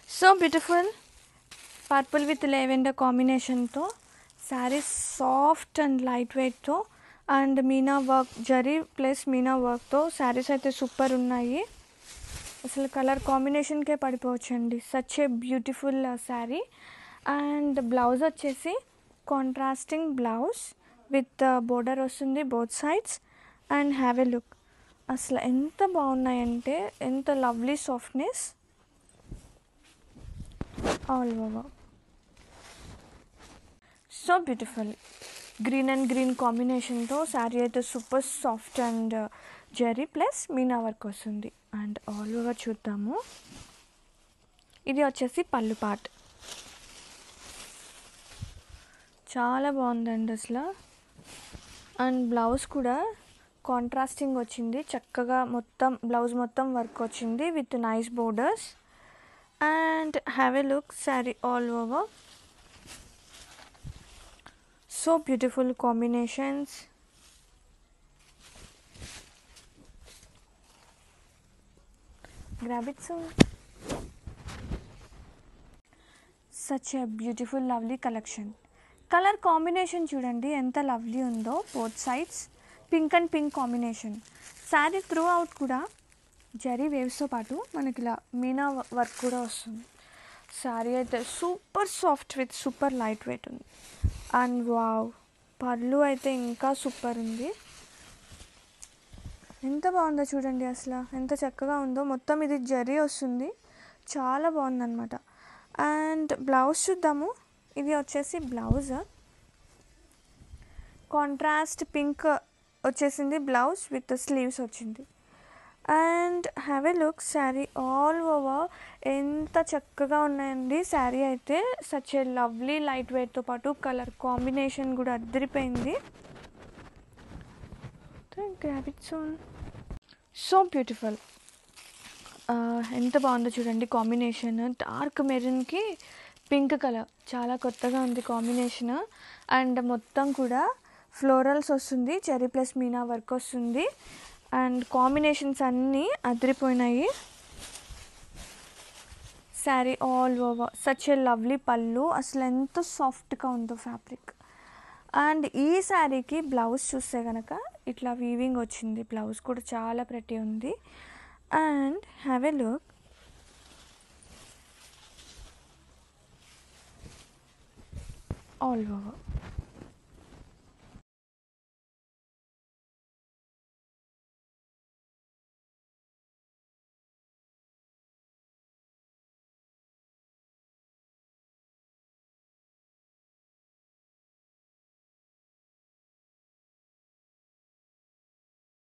So beautiful purple with lavender కాంబినేషన్తో sari soft and light వెయిట్తో and meena work zari plus meena వర్క్తో శారీస్ అయితే సూపర్ ఉన్నాయి. అసలు కలర్ కాంబినేషన్కే పడిపోవచ్చండి. Such a beautiful sari. And blouse వచ్చేసి కాంట్రాస్టింగ్ బ్లౌజ్ విత్ బోర్డర్ వస్తుంది both sides. And have a look, అసలు ఎంత బాగున్నాయంటే, ఎంత లవ్లీ సాఫ్ట్నెస్ all over. So beautiful green and green కాంబినేషన్తో శారీ అయితే super soft and zari plus meena work వస్తుంది. అండ్ ఆల్ ఓవర్ చూద్దాము. ఇది వచ్చేసి పళ్ళు పార్ట్. చాలా బాగుందండి అసలు. అండ్ బ్లౌజ్ కూడా కాంట్రాస్టింగ్ వచ్చింది, చక్కగా మొత్తం బ్లౌజ్ మొత్తం వర్క్ వచ్చింది with nice borders. And have a look sari all over. So beautiful combinations. Grab it soon. Such a beautiful lovely collection. Color combination చూడండి ఎంత లవ్లీ ఉందో. Both sides pink and pink combination. Sari through out కూడా జరీ వేవ్స్తో పాటు మనకి ఇలా Meena work కూడా వస్తుంది. శారీ అయితే super soft with super light weight ఉంది. అండ్ వావ్, పళ్ళు అయితే ఇంకా సూపర్ ఉంది. ఎంత బాగుందో చూడండి, అసలు ఎంత చక్కగా ఉందో. మొత్తం ఇది జరీ వస్తుంది, చాలా బాగుందన్నమాట. అండ్ బ్లౌజ్ చూద్దాము. ఇది వచ్చేసి బ్లౌజ్ కాంట్రాస్ట్ పింక్ వచ్చేసింది, బ్లౌజ్ విత్ స్లీవ్స్ వచ్చింది. And have a look sari all over. ఎంత చక్కగా ఉన్నాయండి శారీ అయితే. సచ్ ఏ లవ్లీ లైట్ వెయిట్తో పాటు కలర్ కాంబినేషన్ కూడా అద్దరిపోయింది. Grab it soon. So beautiful. ఎంత బాగుందో చూడండి కాంబినేషన్. డార్క్ మెరూన్కి పింక్ కలర్ చాలా కొత్తగా ఉంది కాంబినేషన్. అండ్ మొత్తం కూడా ఫ్లోరల్స్ వస్తుంది, చెరీ ప్లస్ మీనా వర్క్ వస్తుంది. అండ్ కాంబినేషన్స్ అన్నీ అదిరిపోయినాయి. Sari all over such a lovely పళ్ళు. అసలు ఎంత సాఫ్ట్గా ఉందో ఫ్యాబ్రిక్. అండ్ ఈ శారీకి బ్లౌజ్ చూస్తే కనుక ఇట్లా వీవింగ్ వచ్చింది, బ్లౌజ్ కూడా చాలా ప్రెటీ ఉంది. And have a look. All over